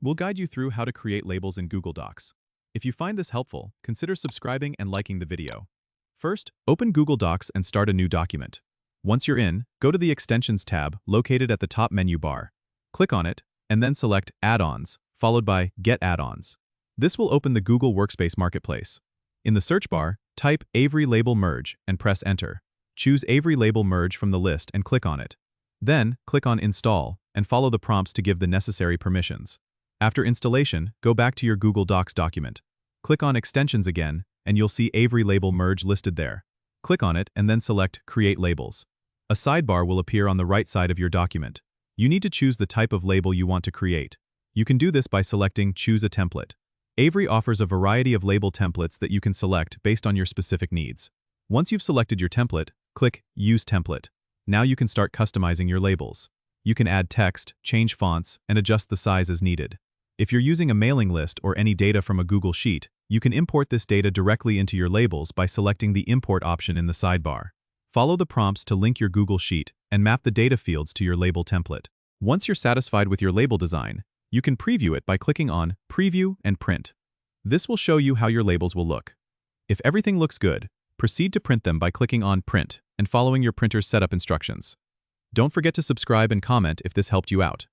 We'll guide you through how to create labels in Google Docs. If you find this helpful, consider subscribing and liking the video. First, open Google Docs and start a new document. Once you're in, go to the Extensions tab located at the top menu bar. Click on it, and then select Add-ons, followed by Get Add-ons. This will open the Google Workspace Marketplace. In the search bar, type Avery Label Merge and press Enter. Choose Avery Label Merge from the list and click on it. Then, click on Install and follow the prompts to give the necessary permissions. After installation, go back to your Google Docs document. Click on Extensions again, and you'll see Avery Label Merge listed there. Click on it and then select Create Labels. A sidebar will appear on the right side of your document. You need to choose the type of label you want to create. You can do this by selecting Choose a Template. Avery offers a variety of label templates that you can select based on your specific needs. Once you've selected your template, click Use Template. Now you can start customizing your labels. You can add text, change fonts, and adjust the size as needed. If you're using a mailing list or any data from a Google Sheet, you can import this data directly into your labels by selecting the Import option in the sidebar. Follow the prompts to link your Google Sheet and map the data fields to your label template. Once you're satisfied with your label design, you can preview it by clicking on Preview and Print. This will show you how your labels will look. If everything looks good, proceed to print them by clicking on Print and following your printer's setup instructions. Don't forget to subscribe and comment if this helped you out.